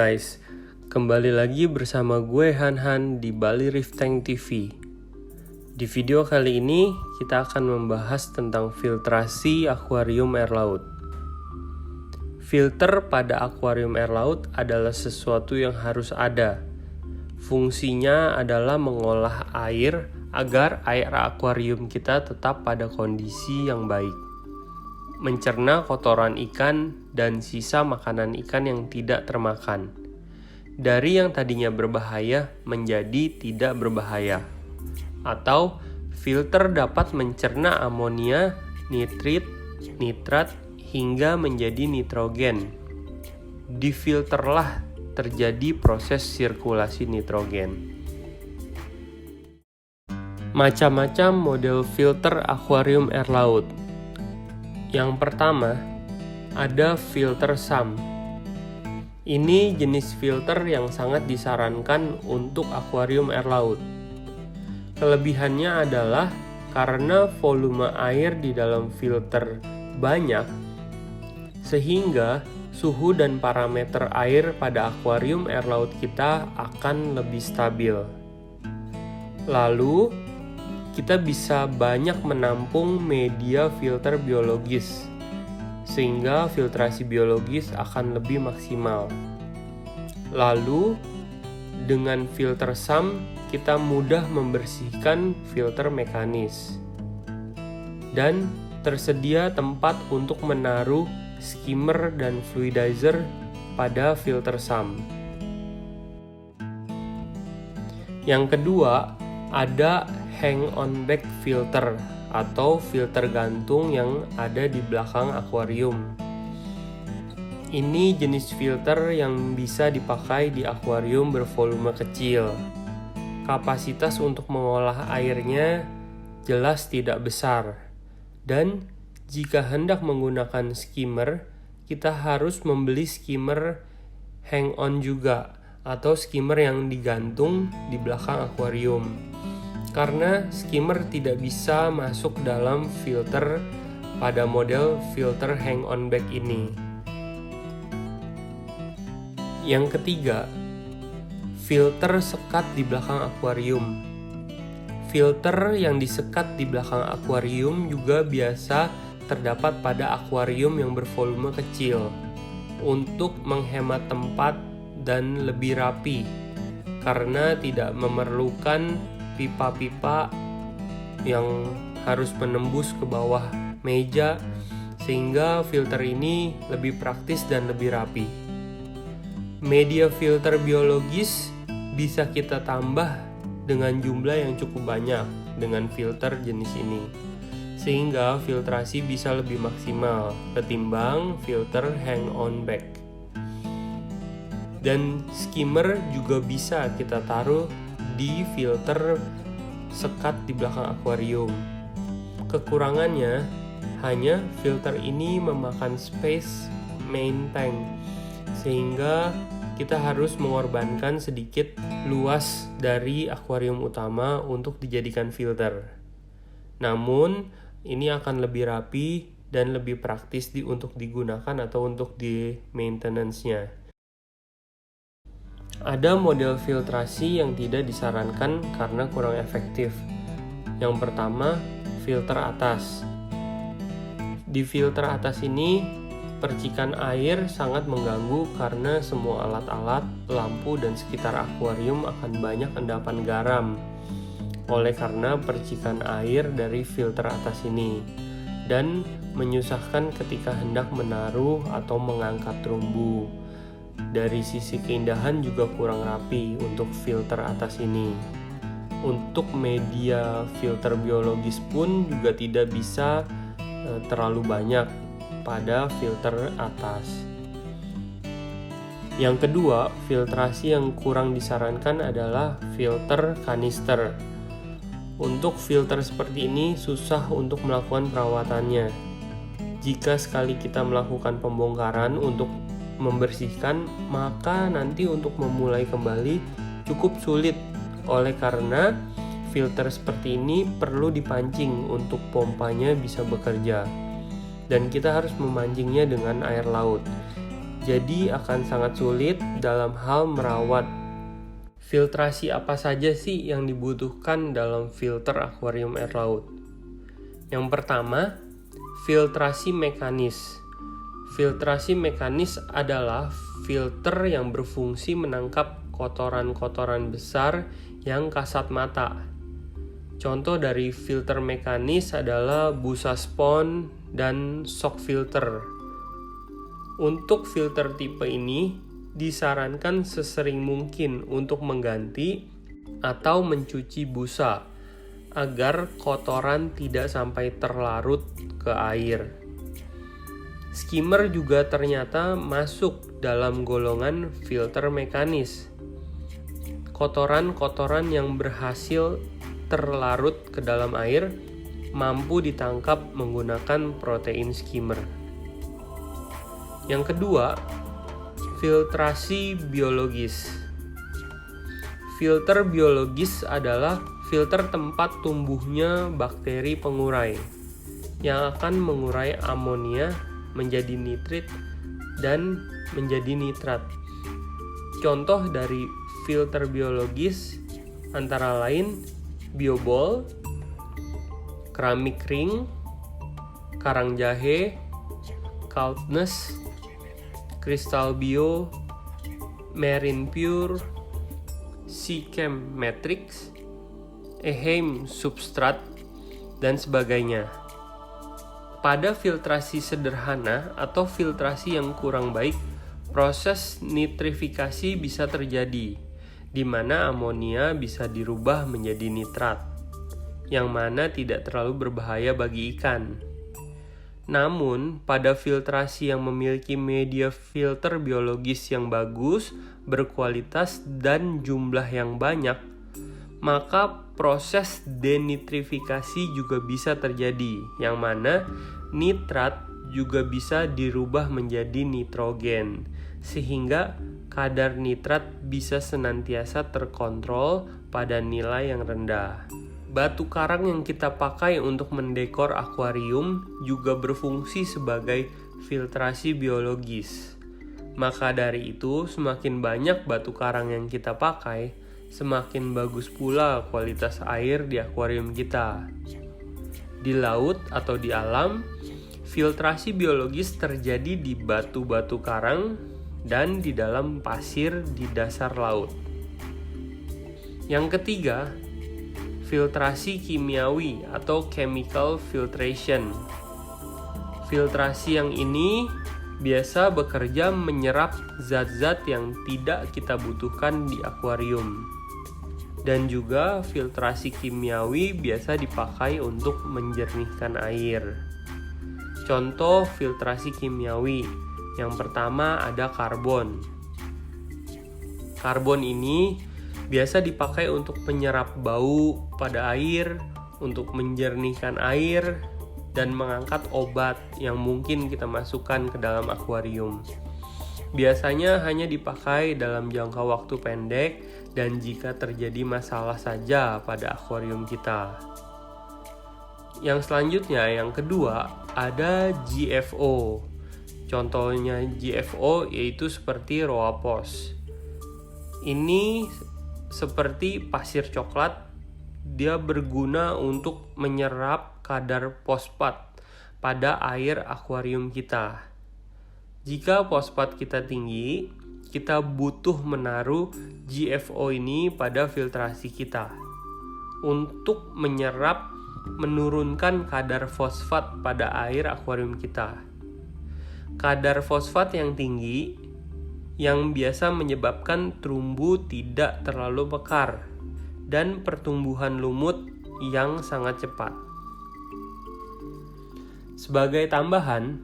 guys, kembali lagi bersama gue Han di Bali Reef Tank TV. Di video kali ini kita akan membahas tentang filtrasi akuarium air laut. Filter pada akuarium air laut adalah sesuatu yang harus ada. Fungsinya adalah mengolah air agar air akuarium kita tetap pada kondisi yang baik. Mencerna kotoran ikan dan sisa makanan ikan yang tidak termakan. Dari yang tadinya berbahaya menjadi tidak berbahaya. Atau filter dapat mencerna amonia, nitrit, nitrat hingga menjadi nitrogen. Di filterlah terjadi proses sirkulasi nitrogen. Macam-macam model filter akuarium air laut. Yang pertama, ada filter SAM. Ini jenis filter yang sangat disarankan untuk akuarium air laut. Kelebihannya adalah karena volume air di dalam filter banyak, sehingga suhu dan parameter air pada akuarium air laut kita akan lebih stabil. Lalu, kita bisa banyak menampung media filter biologis, sehingga filtrasi biologis akan lebih maksimal. Lalu, dengan filter SAM, kita mudah membersihkan filter mekanis. Dan tersedia tempat untuk menaruh skimmer dan fluidizer pada filter SAM. Yang kedua, ada hang-on-back filter atau filter gantung yang ada di belakang akuarium. Ini jenis filter yang bisa dipakai di akuarium bervolume kecil. Kapasitas untuk mengolah airnya jelas tidak besar. Dan jika hendak menggunakan skimmer, kita harus membeli skimmer hang-on juga atau skimmer yang digantung di belakang akuarium. Karena skimmer tidak bisa masuk dalam filter pada model filter hang-on back ini. Yang ketiga, filter sekat di belakang akuarium. Filter yang disekat di belakang akuarium juga biasa terdapat pada akuarium yang bervolume kecil untuk menghemat tempat dan lebih rapi karena tidak memerlukan pipa-pipa yang harus menembus ke bawah meja, sehingga filter ini lebih praktis dan lebih rapi. Media filter biologis bisa kita tambah dengan jumlah yang cukup banyak dengan filter jenis ini, sehingga filtrasi bisa lebih maksimal ketimbang filter hang-on back. Dan skimmer juga bisa kita taruh di filter sekat di belakang akuarium. Kekurangannya hanya filter ini memakan space main tank, sehingga kita harus mengorbankan sedikit luas dari akuarium utama untuk dijadikan filter. Namun, ini akan lebih rapi dan lebih praktis untuk digunakan atau untuk di maintenance-nya. Ada model filtrasi yang tidak disarankan karena kurang efektif. Yang pertama, filter atas. Di filter atas ini, percikan air sangat mengganggu karena semua alat-alat, lampu, dan sekitar akuarium akan banyak endapan garam. Oleh karena percikan air dari filter atas ini, dan menyusahkan ketika hendak menaruh atau mengangkat terumbu. Dari sisi keindahan juga kurang rapi untuk filter atas ini. Untuk media filter biologis pun juga tidak bisa terlalu banyak pada filter atas. Yang kedua, filtrasi yang kurang disarankan adalah filter kanister. Untuk filter seperti ini susah untuk melakukan perawatannya. Jika sekali kita melakukan pembongkaran untuk membersihkan, maka nanti untuk memulai kembali cukup sulit, oleh karena filter seperti ini perlu dipancing untuk pompanya bisa bekerja, dan kita harus memancingnya dengan air laut. jadi akan sangat sulit dalam hal merawat. Filtrasi apa saja sih yang dibutuhkan dalam filter akuarium air laut? Yang pertama, filtrasi mekanis. Filtrasi mekanis adalah filter yang berfungsi menangkap kotoran-kotoran besar yang kasat mata. Contoh dari filter mekanis adalah busa spons dan shock filter. Untuk filter tipe ini, disarankan sesering mungkin untuk mengganti atau mencuci busa agar kotoran tidak sampai terlarut ke air. Skimmer juga ternyata masuk dalam golongan filter mekanis. Kotoran-kotoran yang berhasil terlarut ke dalam air mampu ditangkap menggunakan protein skimmer. Yang kedua, filtrasi biologis. Filter biologis adalah filter tempat tumbuhnya bakteri pengurai yang akan mengurai amonia menjadi nitrit dan menjadi nitrat. Contoh dari filter biologis antara lain biobol, keramik ring, karang jahe, Kaltnesh, Crystal Bio, Marine Pure, Seachem Matrix, Eheim Substrat, dan sebagainya. Pada filtrasi sederhana atau filtrasi yang kurang baik, proses nitrifikasi bisa terjadi, di mana amonia bisa dirubah menjadi nitrat, yang mana tidak terlalu berbahaya bagi ikan. Namun, pada filtrasi yang memiliki media filter biologis yang bagus, berkualitas, dan jumlah yang banyak, maka proses denitrifikasi juga bisa terjadi, yang mana nitrat juga bisa dirubah menjadi nitrogen, sehingga kadar nitrat bisa senantiasa terkontrol pada nilai yang rendah. Batu karang yang kita pakai untuk mendekor akuarium juga berfungsi sebagai filtrasi biologis. Maka dari itu, semakin banyak batu karang yang kita pakai, semakin bagus pula kualitas air di akuarium kita. Di laut atau di alam, filtrasi biologis terjadi di batu-batu karang dan di dalam pasir di dasar laut. Yang ketiga, filtrasi kimiawi atau chemical filtration. Filtrasi yang ini biasa bekerja menyerap zat-zat yang tidak kita butuhkan di akuarium. Dan juga filtrasi kimiawi biasa dipakai untuk menjernihkan air. Contoh filtrasi kimiawi, yang pertama ada karbon. Karbon ini biasa dipakai untuk penyerap bau pada air, untuk menjernihkan air, dan mengangkat obat yang mungkin kita masukkan ke dalam akuarium. Biasanya hanya dipakai dalam jangka waktu pendek dan jika terjadi masalah saja pada akuarium kita. Yang selanjutnya, yang kedua, ada GFO. Contohnya GFO yaitu seperti Roapos. Ini seperti pasir coklat, dia berguna untuk menyerap kadar fosfat pada air akuarium kita. Jika fosfat kita tinggi, kita butuh menaruh GFO ini pada filtrasi kita untuk menurunkan kadar fosfat pada air akuarium kita. Kadar fosfat yang tinggi yang biasa menyebabkan terumbu tidak terlalu mekar dan pertumbuhan lumut yang sangat cepat. Sebagai tambahan,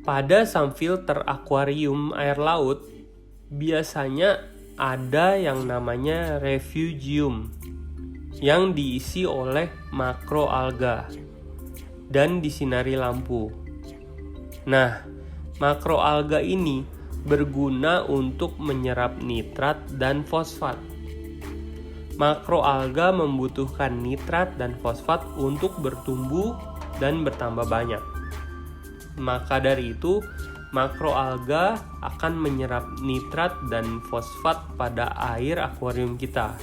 pada filter akuarium air laut biasanya ada yang namanya refugium yang diisi oleh makroalga dan disinari lampu. Nah, makroalga ini berguna untuk menyerap nitrat dan fosfat. Makroalga membutuhkan nitrat dan fosfat untuk bertumbuh dan bertambah banyak. Maka dari itu, makroalga akan menyerap nitrat dan fosfat pada air akuarium kita.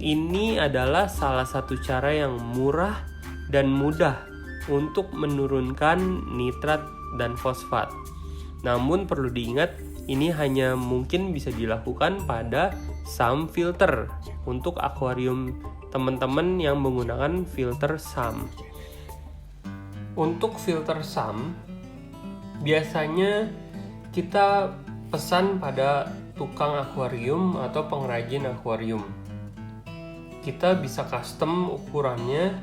Ini adalah salah satu cara yang murah dan mudah untuk menurunkan nitrat dan fosfat. Namun perlu diingat, ini hanya mungkin bisa dilakukan pada SAM filter untuk akuarium teman-teman yang menggunakan filter SAM. Untuk filter SAM, biasanya kita pesan pada tukang akuarium atau pengrajin akuarium. Kita bisa custom ukurannya,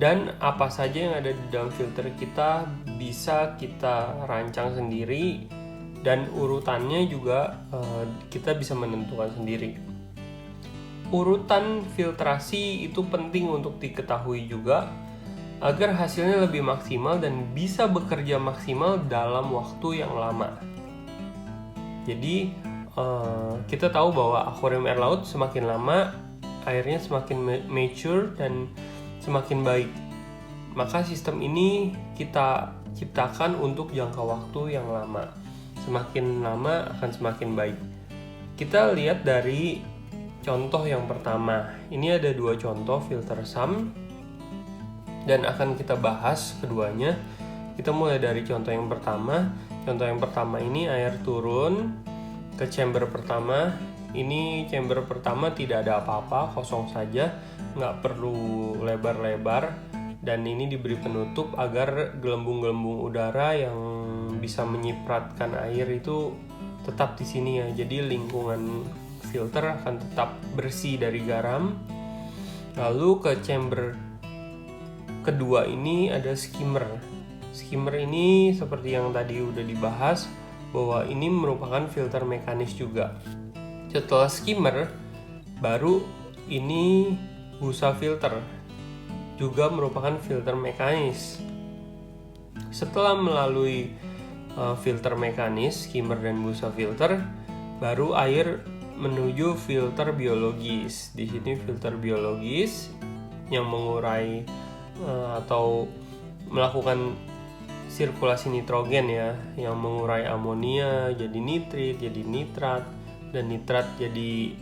dan apa saja yang ada di dalam filter kita bisa kita rancang sendiri, dan urutannya juga kita bisa menentukan sendiri. Urutan filtrasi itu penting untuk diketahui juga agar hasilnya lebih maksimal dan bisa bekerja maksimal dalam waktu yang lama. Jadi kita tahu bahwa akuarium air laut semakin lama airnya semakin mature dan semakin baik. Maka sistem ini kita ciptakan untuk jangka waktu yang lama. Semakin lama akan semakin baik. Kita lihat dari contoh yang pertama. Ini ada 2 contoh filter SAM dan akan kita bahas keduanya. Kita mulai dari contoh yang pertama. Contoh yang pertama ini air turun ke chamber pertama. Ini chamber pertama tidak ada apa-apa, kosong saja, nggak perlu lebar-lebar, dan ini diberi penutup agar gelembung-gelembung udara yang bisa menyipratkan air itu tetap di sini ya. Jadi lingkungan filter akan tetap bersih dari garam. Lalu ke chamber kedua ini ada skimmer. Skimmer ini seperti yang tadi udah dibahas bahwa ini merupakan filter mekanis juga. Setelah skimmer, baru ini busa filter, juga merupakan filter mekanis. Setelah melalui filter mekanis, skimmer dan busa filter, baru air menuju filter biologis. Di sini filter biologis yang mengurai atau melakukan sirkulasi nitrogen ya, yang mengurai amonia jadi nitrit, jadi nitrat, dan nitrat jadi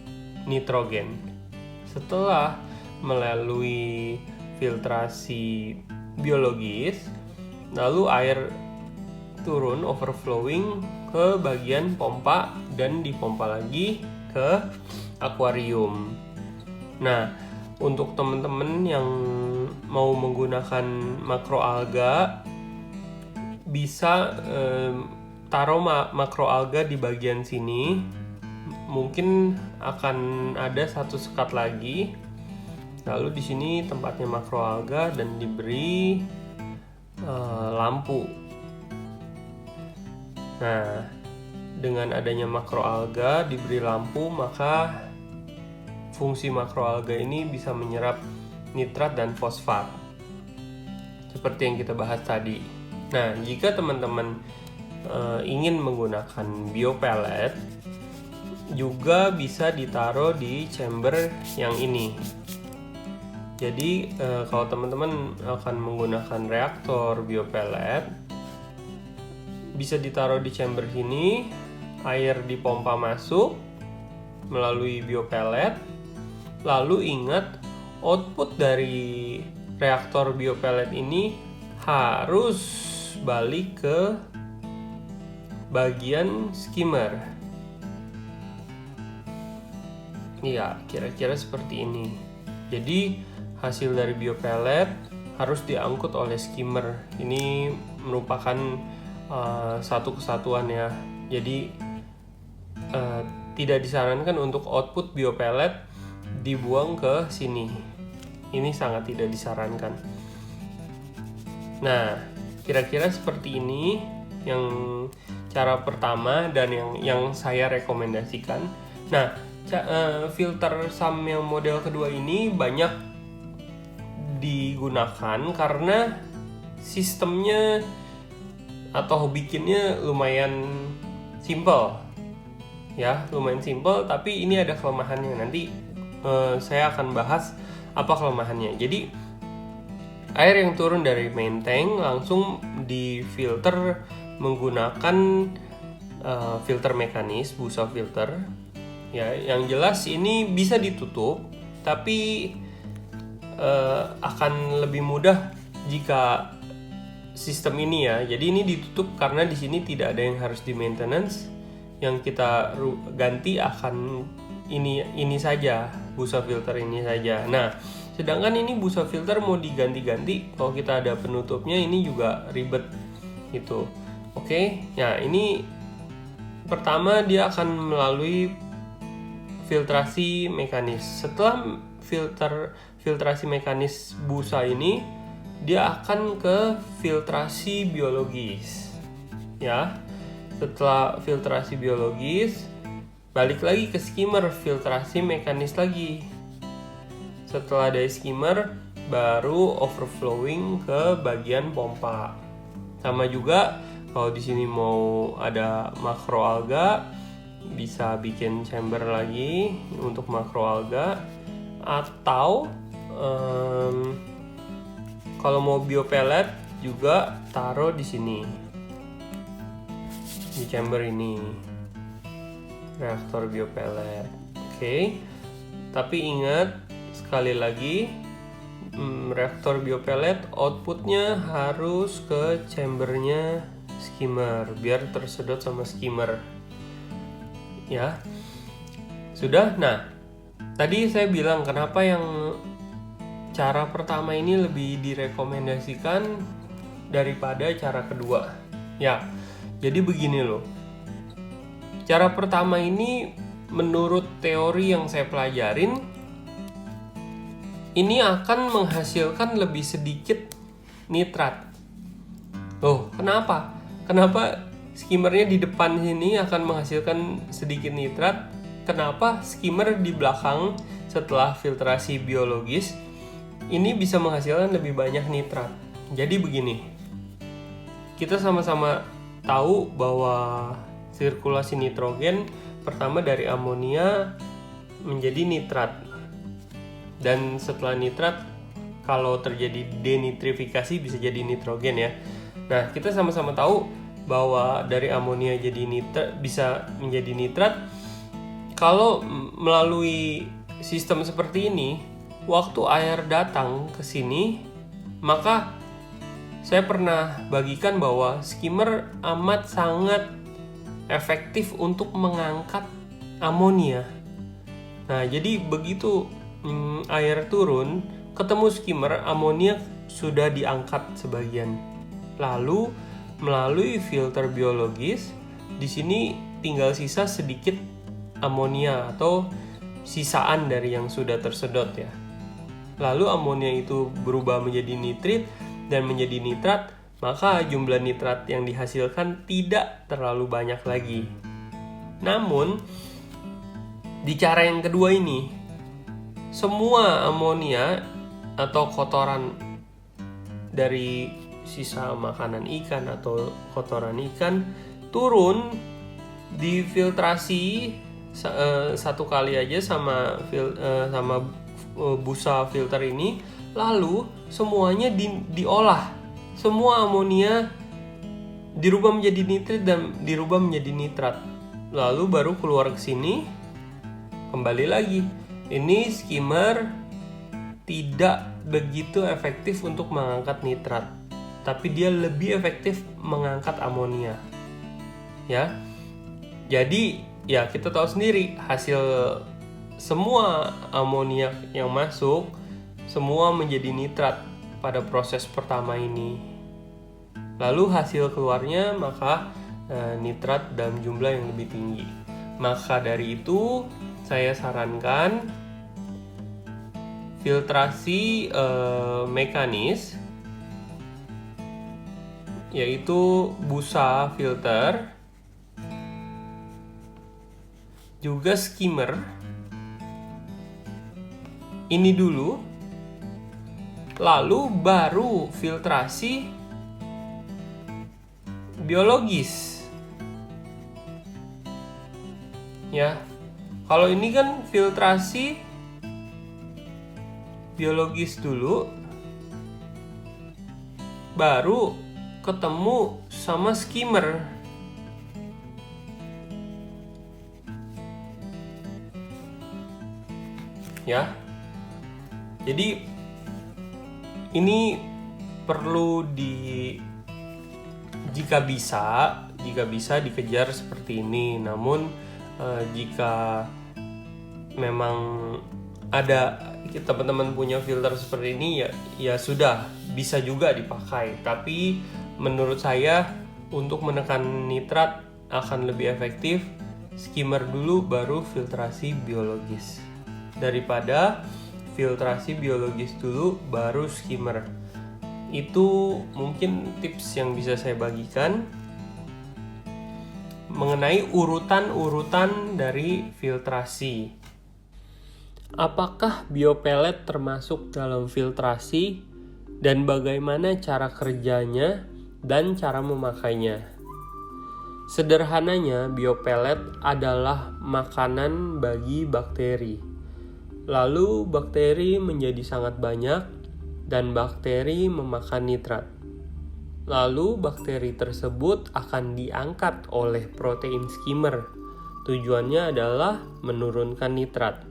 nitrogen. Setelah melalui filtrasi biologis, lalu air turun overflowing ke bagian pompa dan dipompa lagi ke akuarium. Nah, untuk teman-teman yang mau menggunakan makroalga, bisa taruh makroalga di bagian sini. Mungkin akan ada 1 sekat lagi. Lalu di sini tempatnya makroalga dan diberi lampu. Nah, dengan adanya makroalga diberi lampu, maka fungsi makroalga ini bisa menyerap nitrat dan fosfat seperti yang kita bahas tadi. Nah, jika teman-teman ingin menggunakan biopellet, juga bisa ditaruh di chamber yang ini. Jadi kalau teman-teman akan menggunakan reaktor biopellet, bisa ditaruh di chamber sini, air dipompa masuk melalui biopellet. Lalu ingat, output dari reaktor biopellet ini harus balik ke bagian skimmer. Iya, kira-kira seperti ini. Jadi hasil dari biopellet harus diangkut oleh skimmer. Ini merupakan satu kesatuan ya. Jadi tidak disarankan untuk output biopellet dibuang ke sini. Ini sangat tidak disarankan. Nah, kira-kira seperti ini yang cara pertama dan yang saya rekomendasikan. Nah, filter SAM yang model kedua ini banyak digunakan karena sistemnya atau bikinnya lumayan simple ya, lumayan simple, tapi ini ada kelemahannya. Nanti saya akan bahas apa kelemahannya. Jadi air yang turun dari main tank langsung difilter menggunakan filter mekanis, busa filter. Ya, yang jelas ini bisa ditutup, tapi akan lebih mudah jika sistem ini ya. Jadi ini ditutup karena di sini tidak ada yang harus di maintenance. Yang kita ganti akan ini saja, busa filter ini saja. Nah, sedangkan ini busa filter mau diganti-ganti, kalau kita ada penutupnya ini juga ribet gitu. Oke, nah ini pertama dia akan melalui filtrasi mekanis. Setelah filtrasi mekanis busa ini, dia akan ke filtrasi biologis. Ya, setelah filtrasi biologis, balik lagi ke skimmer, filtrasi mekanis lagi. Setelah dari skimmer, baru overflowing ke bagian pompa. Sama juga kalau di sini mau ada makroalga, bisa bikin chamber lagi untuk makroalga, atau kalau mau biopellet juga taruh di sini, di chamber ini, reaktor biopellet. Oke. Tapi ingat sekali lagi, reaktor biopellet outputnya harus ke chambernya skimmer biar tersedot sama skimmer. Ya, sudah. Nah, tadi saya bilang kenapa yang cara pertama ini lebih direkomendasikan daripada cara kedua. Ya, jadi begini loh. Cara pertama ini menurut teori yang saya pelajarin, ini akan menghasilkan lebih sedikit nitrat. Oh, kenapa? Kenapa skimmernya di depan sini akan menghasilkan sedikit nitrat? Kenapa skimmer di belakang setelah filtrasi biologis ini bisa menghasilkan lebih banyak nitrat? Jadi begini, kita sama-sama tahu bahwa sirkulasi nitrogen pertama dari amonia menjadi nitrat. Dan setelah nitrat, kalau terjadi denitrifikasi bisa jadi nitrogen ya. Nah, kita sama-sama tahu bahwa dari amonia jadi nitrat bisa menjadi nitrat. Kalau melalui sistem seperti ini, waktu air datang ke sini, maka saya pernah bagikan bahwa skimmer amat sangat efektif untuk mengangkat amonia. Nah, jadi begitu air turun, ketemu skimmer, amonia sudah diangkat sebagian. Lalu melalui filter biologis, di sini tinggal sisa sedikit amonia atau sisaan dari yang sudah tersedot ya. Lalu amonia itu berubah menjadi nitrit dan menjadi nitrat, maka jumlah nitrat yang dihasilkan tidak terlalu banyak lagi. Namun, di cara yang kedua ini, semua amonia atau kotoran dari sisa makanan ikan atau kotoran ikan turun, difiltrasi satu kali aja sama busa filter ini, lalu semuanya diolah. Semua amonia dirubah menjadi nitrit dan dirubah menjadi nitrat. Lalu baru keluar ke sini, kembali lagi. Ini skimmer tidak begitu efektif untuk mengangkat nitrat, tapi dia lebih efektif mengangkat amonia. Ya. Jadi, ya kita tahu sendiri hasil semua amonia yang masuk semua menjadi nitrat pada proses pertama ini. Lalu hasil keluarnya maka nitrat dalam jumlah yang lebih tinggi. Maka dari itu saya sarankan filtrasi mekanis, yaitu busa filter, juga skimmer. Ini dulu, lalu baru filtrasi biologis. Ya, kalau ini kan filtrasi biologis dulu, baru ketemu sama skimmer. Ya. Jadi ini perlu jika bisa dikejar seperti ini. Namun jika memang ada teman-teman punya filter seperti ini ya sudah bisa juga dipakai. Tapi menurut saya untuk menekan nitrat akan lebih efektif skimmer dulu baru filtrasi biologis daripada filtrasi biologis dulu baru skimmer. Itu mungkin tips yang bisa saya bagikan mengenai urutan-urutan dari filtrasi. Apakah biopellet termasuk dalam filtrasi dan bagaimana cara kerjanya dan cara memakainya? Sederhananya, biopellet adalah makanan bagi bakteri. Lalu bakteri menjadi sangat banyak dan bakteri memakan nitrat. Lalu bakteri tersebut akan diangkat oleh protein skimmer. Tujuannya adalah menurunkan nitrat.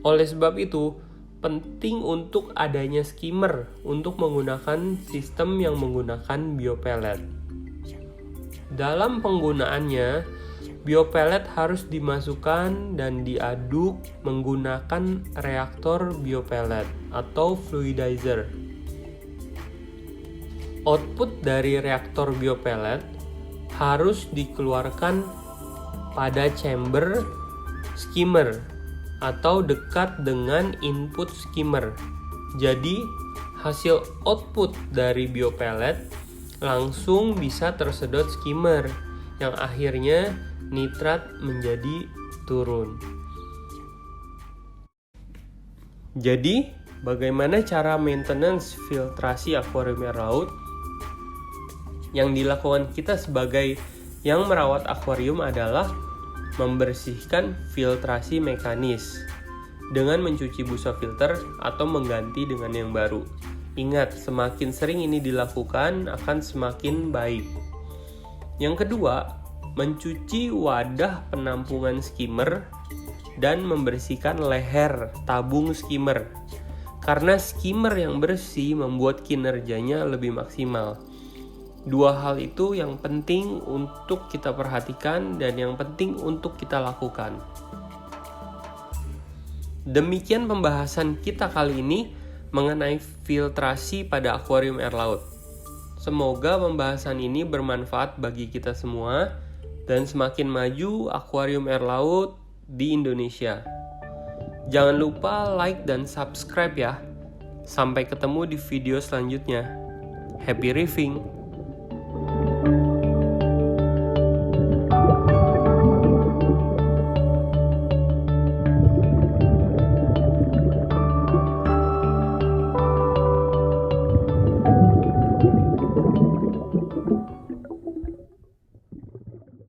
Oleh sebab itu, penting untuk adanya skimmer untuk menggunakan sistem yang menggunakan biopellet. Dalam penggunaannya, biopellet harus dimasukkan dan diaduk menggunakan reaktor biopellet atau fluidizer. Output dari reaktor biopellet harus dikeluarkan pada chamber skimmer atau dekat dengan input skimmer. Jadi, hasil output dari biopellet langsung bisa tersedot skimmer yang akhirnya nitrat menjadi turun. Jadi, bagaimana cara maintenance filtrasi akuarium air laut? Yang dilakukan kita sebagai yang merawat akuarium adalah membersihkan filtrasi mekanis dengan mencuci busa filter atau mengganti dengan yang baru. Ingat, semakin sering ini dilakukan akan semakin baik. Yang kedua, mencuci wadah penampungan skimmer dan membersihkan leher tabung skimmer. Karena skimmer yang bersih membuat kinerjanya lebih maksimal. Dua hal itu yang penting untuk kita perhatikan dan yang penting untuk kita lakukan. Demikian pembahasan kita kali ini mengenai filtrasi pada akuarium air laut. Semoga pembahasan ini bermanfaat bagi kita semua dan semakin maju akuarium air laut di Indonesia. Jangan lupa like dan subscribe ya. Sampai ketemu di video selanjutnya. Happy reefing!